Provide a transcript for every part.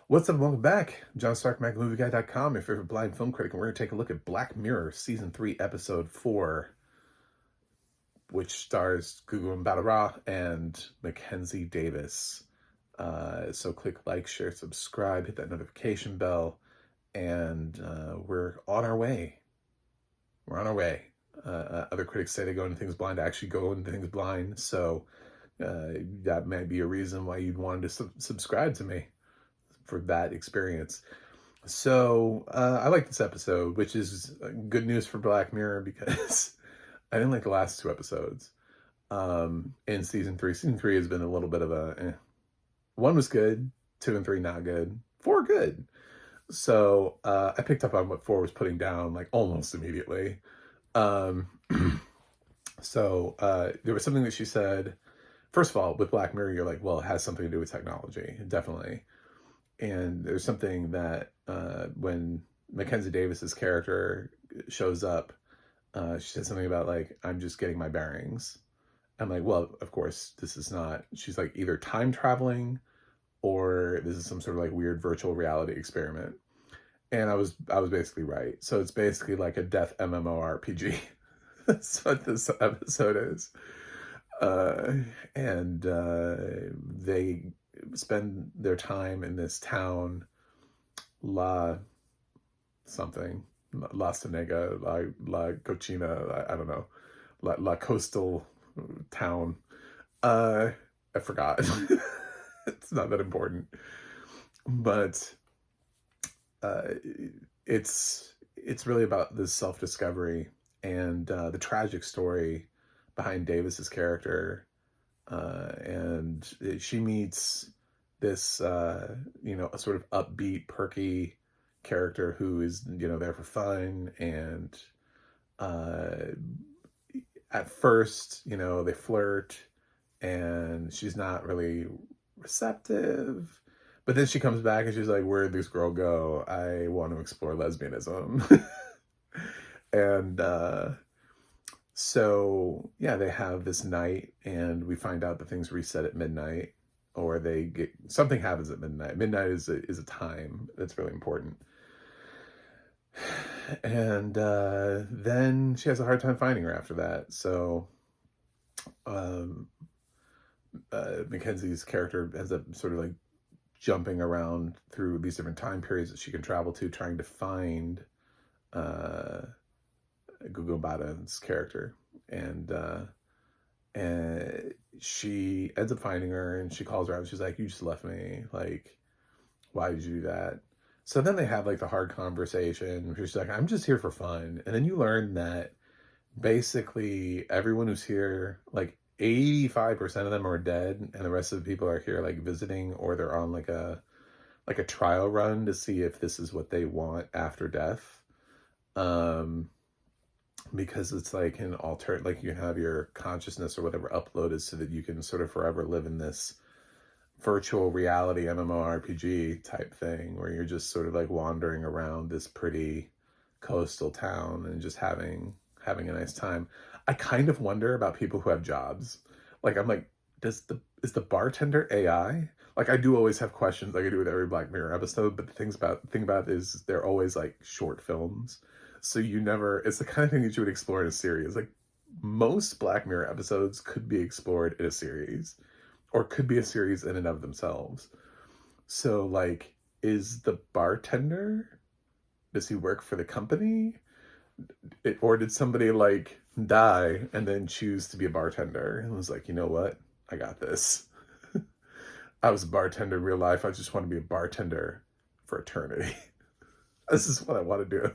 What's up? Welcome back. John Stark, MacMovieGuy.com, your favorite blind film critic, and we're going to take a look at Black Mirror, Season 3, Episode 4, which stars Gugu Mbatha and Mackenzie Davis. So click like, share, subscribe, hit that notification bell, and we're on our way. We're on our way. Other critics say they go into things blind. I actually go into things blind, so that might be a reason why you'd want to subscribe to me for that experience. So I like this episode, which is good news for Black Mirror because I didn't like the last two episodes in season 3. Season 3 has been a little bit of a 1 was good, 2 and 3 not good, 4 good. So I picked up on what 4 was putting down like almost immediately. So there was something that she said. First of all, with Black Mirror, you're like, well, it has something to do with technology, definitely. And there's something that when Mackenzie Davis's character shows up, she says something about like, I'm just getting my bearings. I'm like, well, of course, this is not. She's like either time traveling or this is some sort of like weird virtual reality experiment. And I was basically right. So it's basically like a death MMORPG. That's what this episode is. And they spend their time in this town, La Sanega, La Cochina, I don't know, La Coastal town. I forgot. It's not that important, but it's really about this self-discovery and the tragic story behind Davis's character. And she meets this, a sort of upbeat, perky character who is, there for fun. And at first, they flirt and she's not really receptive. But then she comes back and she's like, where'd this girl go? I want to explore lesbianism. And so, yeah, they have this night, and we find out that things reset at midnight, or something happens at midnight. Midnight is a time that's really important. And then she has a hard time finding her after that. So Mackenzie's character ends up sort of like jumping around through these different time periods that she can travel to, trying to find Gugu Mbatha's character, and she ends up finding her, and she calls her out, and she's like, you just left me, like, why did you do that? So then they have like the hard conversation. She's like, I'm just here for fun. And then you learn that basically everyone who's here, like 85% of them are dead, and the rest of the people are here like visiting, or they're on like a trial run to see if this is what they want after death. Because it's like an like you have your consciousness or whatever uploaded so that you can sort of forever live in this virtual reality MMORPG type thing where you're just sort of like wandering around this pretty coastal town and just having a nice time. I kind of wonder about people who have jobs. Like, I'm like, is the bartender AI? Like, I do always have questions like I do with every Black Mirror episode, but the thing about it is they're always like short films. So it's the kind of thing that you would explore in a series. Like, most Black Mirror episodes could be explored in a series, or could be a series in and of themselves. So, like, is the bartender, does he work for the company? Or did somebody, like, die and then choose to be a bartender? And was like, you know what? I got this. I was a bartender in real life. I just want to be a bartender for eternity. This is what I want to do.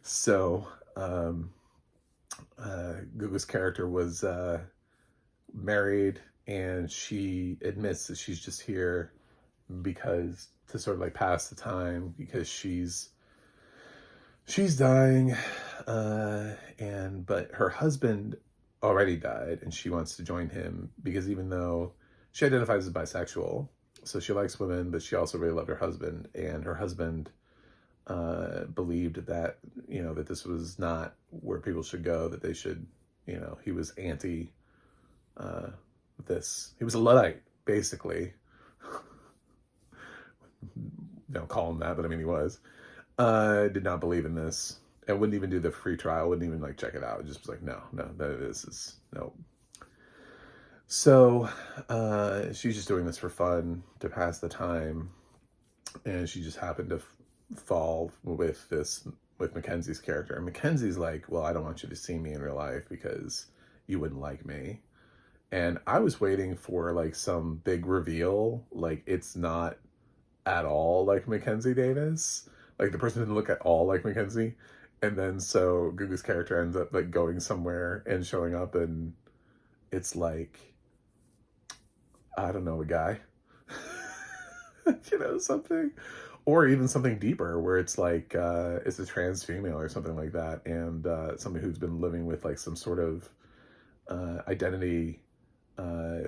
So, Gugu's character was married, and she admits that she's just here because to sort of like pass the time because she's dying, but her husband already died, and she wants to join him because even though she identifies as bisexual, so she likes women, but she also really loved her husband, and her husband believed that, that this was not where people should go, that they should, he was anti this. He was a Luddite, basically. call him that, but I mean, he was. Did not believe in this. And wouldn't even do the free trial, wouldn't even like check it out. Just was like, no, this is no. So she's just doing this for fun to pass the time, and she just happened to fall with Mackenzie's character. And Mackenzie's like, well, I don't want you to see me in real life because you wouldn't like me. And I was waiting for like some big reveal, like it's not at all like Mackenzie Davis. Like the person didn't look at all like Mackenzie. And then so Gugu's character ends up like going somewhere and showing up, and it's like, I don't know, a guy. Something. Or even something deeper where it's like it's a trans female or something like that, and somebody who's been living with like some sort of identity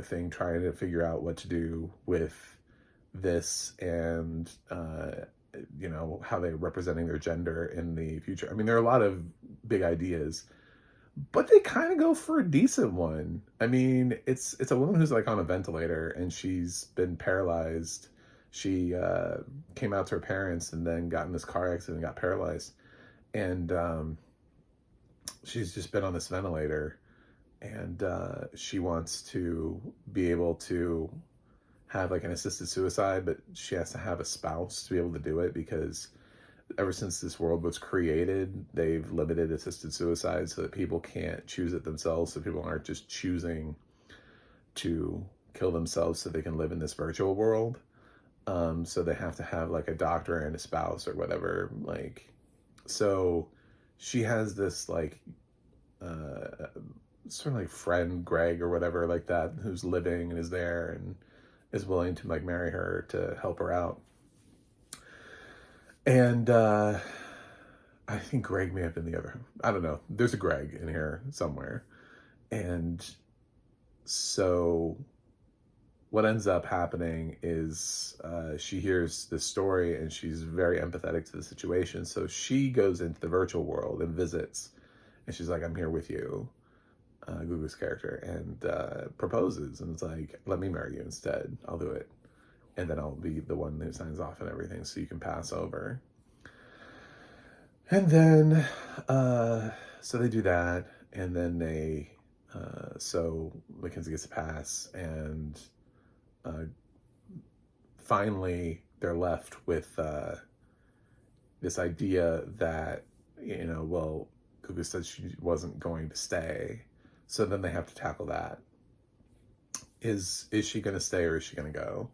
thing, trying to figure out what to do with this, and how they're representing their gender in the future. I mean, there are a lot of big ideas, but they kind of go for a decent one. I mean, it's a woman who's like on a ventilator, and she's been paralyzed. She came out to her parents and then got in this car accident and got paralyzed. And she's just been on this ventilator, and she wants to be able to have like an assisted suicide, but she has to have a spouse to be able to do it, because ever since this world was created, they've limited assisted suicide so that people can't choose it themselves. So people aren't just choosing to kill themselves so they can live in this virtual world. So they have to have like a doctor and a spouse or whatever. Like, so she has this like, sort of like friend, Greg or whatever like that, who's living and is there and is willing to like marry her to help her out. And, I think Greg may have been the other, I don't know. There's a Greg in here somewhere. And so what ends up happening is she hears this story and she's very empathetic to the situation. So she goes into the virtual world and visits, and she's like, I'm here with you, Gugu's character, and proposes, and it's like, let me marry you instead. I'll do it. And then I'll be the one who signs off and everything so you can pass over. And then, so they do that, and then so Mackenzie gets a pass, and finally they're left with this idea that, well, Gugu said she wasn't going to stay, so then they have to tackle that. Is she going to stay, or is she going to go?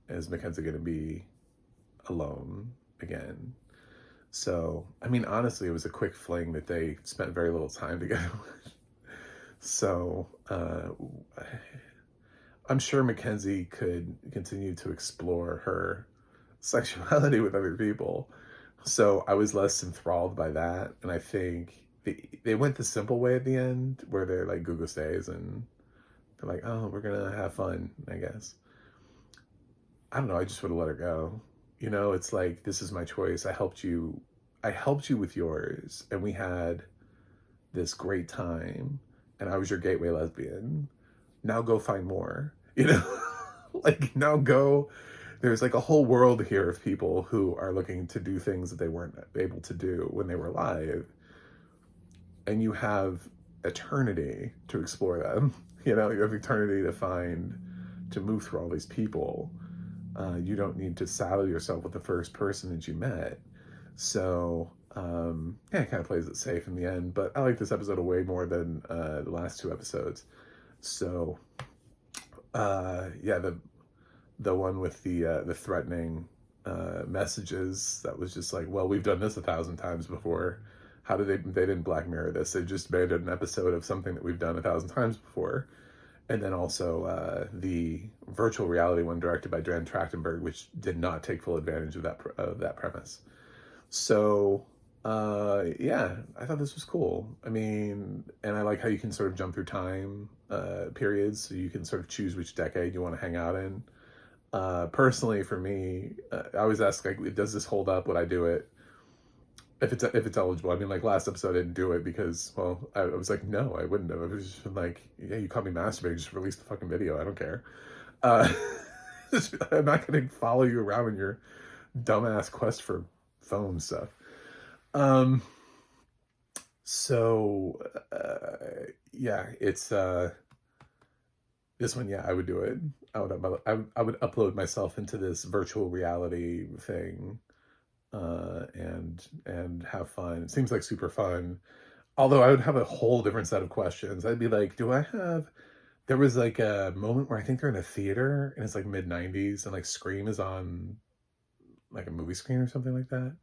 Is Mackenzie going to be alone again? So, I mean, honestly, it was a quick fling that they spent very little time together with. So, I'm sure Mackenzie could continue to explore her sexuality with other people. So I was less enthralled by that. And I think they went the simple way at the end, where they're like, Gugu stays, and they're like, oh, we're going to have fun, I guess. I don't know. I just would have let her go. It's like, this is my choice. I helped you with yours, and we had this great time, and I was your gateway lesbian. Now go find more, like, now go. There's like a whole world here of people who are looking to do things that they weren't able to do when they were alive. And you have eternity to explore them. You have eternity to move through all these people. You don't need to saddle yourself with the first person that you met. So, it kind of plays it safe in the end. But I like this episode way more than the last two episodes. So, yeah, the one with the threatening messages, that was just like, well, we've done this 1,000 times before. How did they didn't Black Mirror this? They just made an episode of something that we've done 1,000 times before. And then also the virtual reality one directed by Dan Trachtenberg, which did not take full advantage of that premise. So, yeah, I thought this was cool. I mean, and I like how you can sort of jump through time periods, so you can sort of choose which decade you want to hang out in. Personally, for me, I always ask, like, does this hold up? Would I do it? If it's eligible. I mean, like, last episode I didn't do it because, well, I was like, no, I wouldn't have. It was just been like, yeah, you caught me masturbating, just release the fucking video. I don't care. I'm not going to follow you around when you're dumbass quest for phone stuff. Um, so, yeah, it's, this one, yeah, I would do it. I would upload myself into this virtual reality thing, and have fun. It seems like super fun. Although I would have a whole different set of questions. I'd be like, do I have, there was like a moment where I think they're in a theater and it's like mid 90s and like Scream is on like a movie screen or something like that.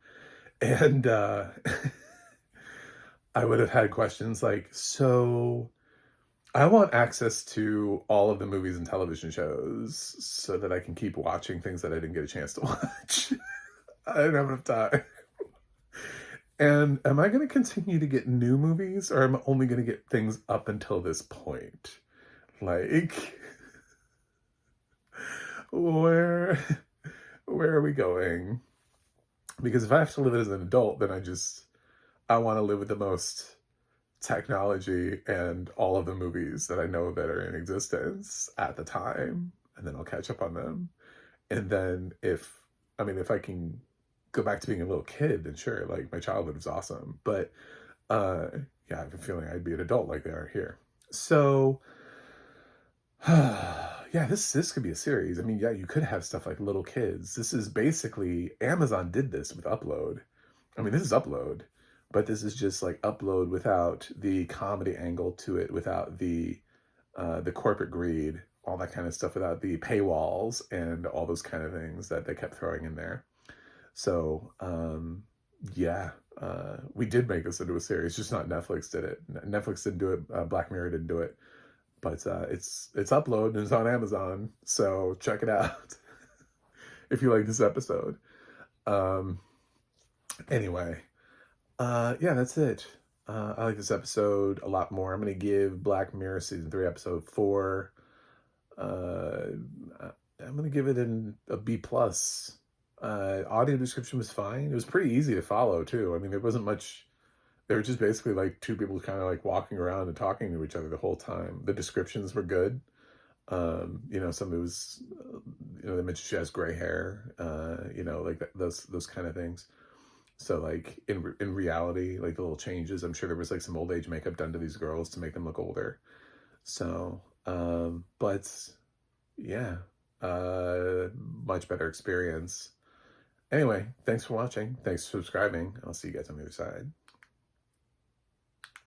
And I would have had questions like, so I want access to all of the movies and television shows so that I can keep watching things that I didn't get a chance to watch. I don't have enough time. And am I going to continue to get new movies, or am I only going to get things up until this point? Like, where where are we going? Because if I have to live it as an adult, then I want to live with the most technology and all of the movies that I know that are in existence at the time, and then I'll catch up on them. And then if I can go back to being a little kid, then sure, like my childhood was awesome. But uh yeah, I have a feeling I'd be an adult like they are here. So yeah, this could be a series. I mean, yeah, you could have stuff like little kids. This is basically, Amazon did this with Upload. I mean, this is Upload, but this is just like Upload without the comedy angle to it, without the corporate greed, all that kind of stuff, without the paywalls and all those kind of things that they kept throwing in there. So, yeah, we did make this into a series, just not Netflix did it. Netflix didn't do it. Black Mirror didn't do it. But it's Upload and it's on Amazon. So check it out if you like this episode. Um, anyway, yeah, that's it. I like this episode a lot more. I'm going to give Black Mirror season 3 episode 4. I'm going to give it a B plus. Audio description was fine. It was pretty easy to follow too. I mean, there wasn't much. They were just basically like two people kind of like walking around and talking to each other the whole time. The descriptions were good. Some of it was, they mentioned she has gray hair, like those kind of things. So like in reality, like the little changes, I'm sure there was like some old age makeup done to these girls to make them look older. So, but yeah, much better experience. Anyway, thanks for watching. Thanks for subscribing. I'll see you guys on the other side.